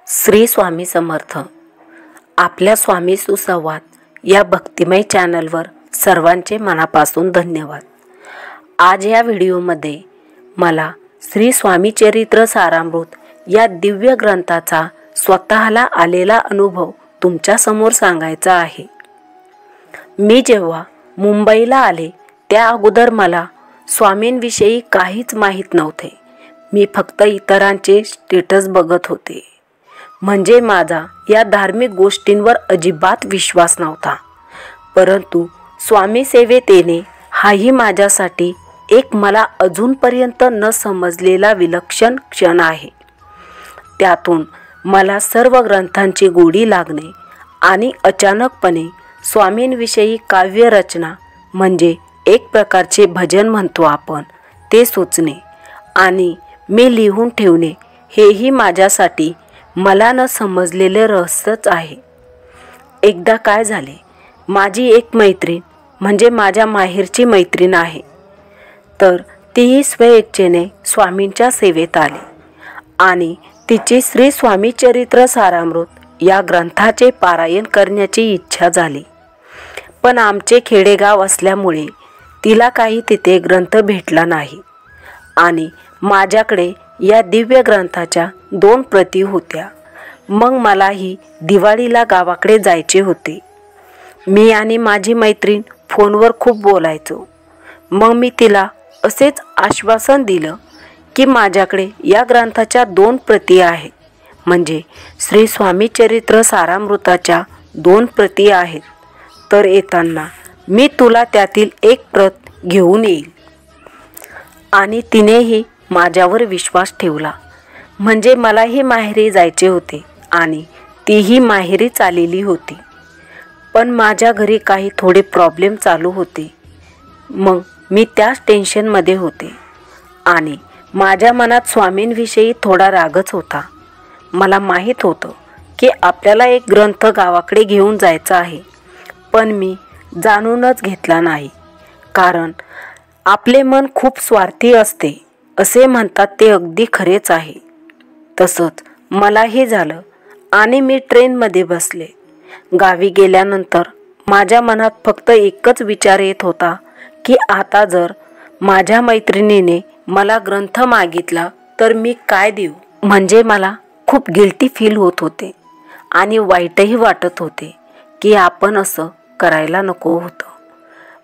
श्री स्वामी समर्थ. आपल्या स्वामी सुसंवाद या भक्तिमय चॅनलवर सर्वांचे मनापासून धन्यवाद. आज या व्हिडिओमध्ये मला श्री स्वामी चरित्र सारामृत या दिव्य ग्रंथाचा स्वतःला आलेला अनुभव तुमच्या समोर सांगायचा आहे. मी जेव्हा मुंबईला आले त्या अगोदर मला स्वामींविषयी काहीच माहीत नव्हते. मी फक्त इतरांचे स्टेटस बघत होते. म्हणजे माझा या धार्मिक गोष्टींवर अजिबात विश्वास नव्हता. परंतु स्वामी सेवेत येणे हाही माझ्यासाठी एक मला अजूनपर्यंत न समजलेला विलक्षण क्षण आहे. त्यातून मला सर्व ग्रंथांची गोडी लागणे आणि अचानकपणे स्वामींविषयी काव्यरचना म्हणजे एक प्रकारचे भजन म्हणतो आपण ते सुचणे आणि मी लिहून ठेवणे हेही माझ्यासाठी मला न समजलेले रहस्यच आहे. एकदा काय झाले, माझी एक मैत्रीण म्हणजे माझ्या माहेरची मैत्रीण आहे, तर तीही स्वेच्छेने स्वामींच्या सेवेत आली आणि तिची श्री स्वामी चरित्र सारामृत या ग्रंथाचे पारायण करण्याची इच्छा झाली. पण आमचे खेडेगाव असल्यामुळे तिला काही तिथे ग्रंथ भेटला नाही आणि माझ्याकडे या दिव्य ग्रंथाच्या 2 प्रती होत्या. मग मलाही दिवाळीला गावाकडे जायचे होते. मी आणि माझी मैत्रीण फोनवर खूप बोलायचो. मग मी तिला असेच आश्वासन दिलं की माझ्याकडे या ग्रंथाच्या 2 प्रती आहेत, म्हणजे श्री स्वामी चरित्र सारामृताच्या 2 प्रती आहेत, तर येताना मी तुला त्यातील एक प्रत घेऊन येईल. आणि तिनेही माझ्यावर विश्वास ठेवला. म्हणजे मलाही माहेरी जायचे होते आणि तीही माहेरीच आलेली होती. पण माझ्या घरी काही थोडे प्रॉब्लेम चालू होते. मग मी त्याच टेन्शनमध्ये होते आणि माझ्या मनात स्वामींविषयी थोडा रागच होता. मला माहीत होतं की आपल्याला एक ग्रंथ गावाकडे घेऊन जायचा आहे, पण मी जाणूनच घेतला नाही. कारण आपले मन खूप स्वार्थी असते असे म्हणतात ते अगदी खरेच आहे. तसंच मलाही झालं आणि मी ट्रेनमध्ये बसले. गावी गेल्यानंतर माझ्या मनात फक्त एकच विचार येत होता की आता जर माझ्या मैत्रिणीने मला ग्रंथ मागितला तर मी काय देऊ. म्हणजे मला खूप गिल्टी फील होत होते आणि वाईटही वाटत होते की आपण असं करायला नको होतं.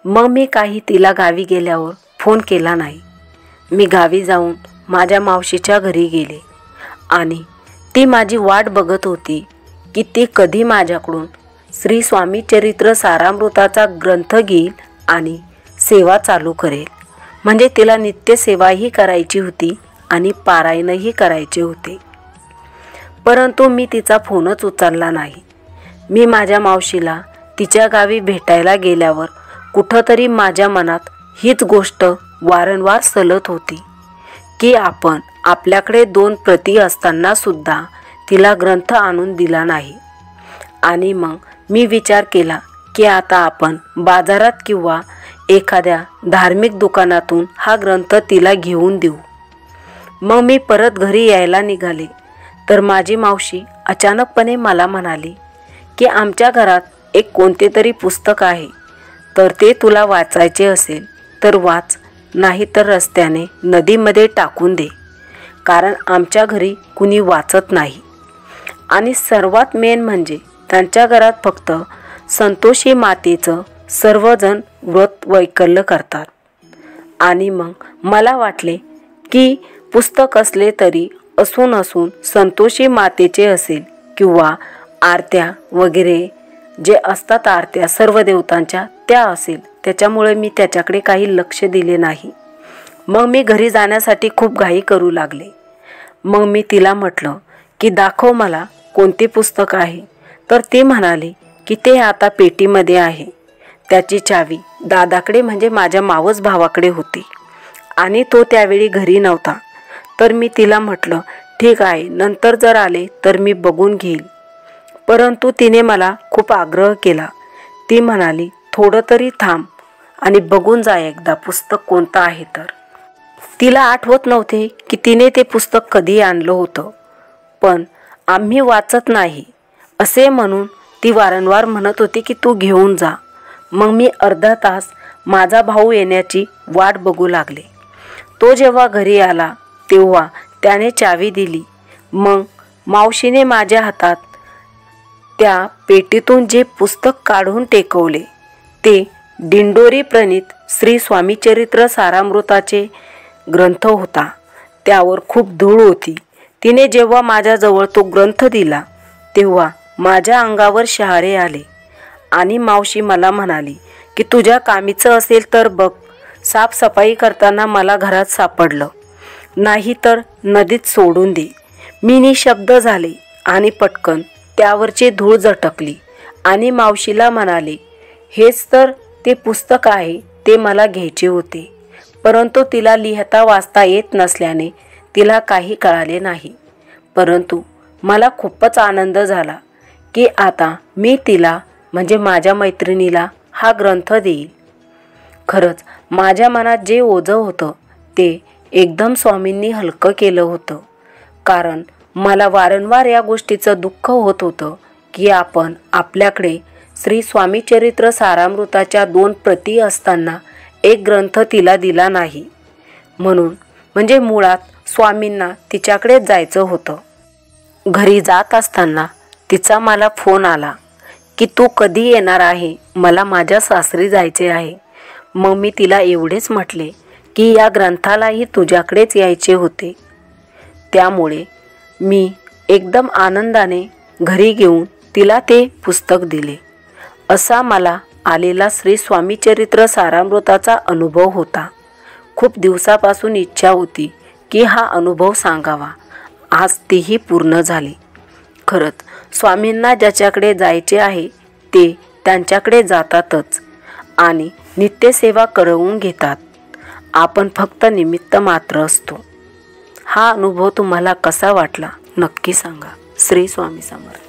मग मी काही तिला गावी गेल्यावर फोन केला नाही. मी गावी जाऊन माझ्या मावशीच्या घरी गेले आणि ती माझी वाट बघत होती की ती कधी माझ्याकडून श्री स्वामी चरित्र सारामृताचा ग्रंथ घेईल आणि सेवा चालू करेल. म्हणजे तिला नित्यसेवाही करायची होती आणि पारायणही करायचे होते. परंतु मी तिचा फोनच उचलला नाही. मी माझ्या मावशीला तिच्या गावी भेटायला गेल्यावर कुठंतरी माझ्या मनात हीच गोष्ट वारंवार सलत होती की आपण आपल्याकडे 2 प्रती असताना सुद्धा तिला ग्रंथ आणून दिला नाही. आणि मग मी विचार केला की आता आपण बाजारात किंवा एखाद्या धार्मिक दुकानातून हा ग्रंथ तिला घेऊन देऊ. मग मी परत घरी यायला निघाले तर माझी मावशी अचानकपणे मला म्हणाली की आमच्या घरात एक कोणते तरी पुस्तक आहे, तर ते तुला वाचायचे असेल तर वाच, नाही तर रस्त्याने नदीमध्ये टाकून दे, कारण आमच्या घरी कुणी वाचत नाही. आणि सर्वात मेन म्हणजे त्यांच्या घरात फक्त संतोषी मातेचं सर्वजण व्रत वैकल्य करतात. आणि मग मला वाटले की पुस्तक असले तरी असून संतोषी मातेचे असेल किंवा आरत्या वगैरे जे असतात, आरत्या सर्व देवतांच्या त्या असेल, त्याच्यामुळे मी त्याच्याकडे काही लक्ष दिले नाही. मग मी घरी जाण्यासाठी खूप घाई करू लागले. मग मी तिला म्हटलं की दाखव मला कोणते पुस्तक आहे. तर ती म्हणाली की ते आता पेटीमध्ये आहे. त्याची चावी दादाकडे म्हणजे माझ्या मावस भावाकडे होती आणि तो त्यावेळी घरी नव्हता. तर मी तिला म्हटलं ठीक आहे, नंतर जर आले तर मी बघून घेईल. परंतु तिने मला खूप आग्रह केला. ती म्हणाली थोडं तरी थांब आणि बघून जा एकदा पुस्तक कोणतं आहे तर. तिला आठवत नव्हते की तिने ते पुस्तक कधी आणलं होतं, पण आम्ही वाचत नाही असे म्हणून ती वारंवार म्हणत होती की तू घेऊन जा. मग मी अर्धा तास माझा भाऊ येण्याची वाट बघू लागले. तो जेव्हा घरी आला तेव्हा त्याने चावी दिली. मग मावशीने माझ्या हातात त्या पेटीतून जे पुस्तक काढून टेकवले ते दिंडोरी प्रणीत श्री स्वामीचरित्र सारामृताचे ग्रंथ होता. त्यावर खूप धूळ होती. तिने जेव्हा माझ्याजवळ तो ग्रंथ दिला तेव्हा माझ्या अंगावर शहारे आले आणि मावशी मला म्हणाली की तुझ्या कामीचं असेल तर बघ, साफसफाई करताना मला घरात सापडलं, नाही तर नदीत सोडून दे. मी निशब्द झाले आणि पटकन त्यावरची धूळ झटकली आणि मावशीला म्हणाले, हेच तर ते पुस्तक आहे, ते मला घ्यायचे होते. परंतु तिला लिहिता वाचता येत नसल्याने तिला काही कळाले नाही. परंतु मला खूपच आनंद झाला की आता मी तिला म्हणजे माझ्या मैत्रिणीला हा ग्रंथ देईल. खरंच माझ्या मनात जे ओझं होतं ते एकदम स्वामींनी हलकं केलं होतं. कारण मला वारंवार या गोष्टीचं दुःख होत होतं की आपण आपल्याकडे श्री स्वामीचरित्र सारामृताच्या 2 प्रती असताना एक ग्रंथ तिला दिला नाही. म्हणून म्हणजे मुळात स्वामींना तिच्याकडेच जायचं होतं. घरी जात असताना तिचा मला फोन आला की तू कधी येणार आहे, मला माझ्या सासरी जायचे आहे. मग मी तिला एवढेच म्हटले की या ग्रंथालाही तुझ्याकडेच यायचे होते. त्यामुळे मी एकदम आनंदाने घरी घेऊन तिला ते पुस्तक दिले. असा मला आलेला श्री स्वामीचरित्र सारामृताचा अनुभव होता. खूप दिवसापासून इच्छा होती की हा अनुभव सांगावा. आज तीही पूर्ण झाली. खरंच स्वामींना ज्याच्याकडे जायचे आहे ते त्यांच्याकडे जातातच आणि नित्यसेवा करवून घेतात. आपण फक्त निमित्त मात्र असतो. हा अनुभव तुम्हाला कसा वाटला नक्की सांगा. श्री स्वामी समर्थ.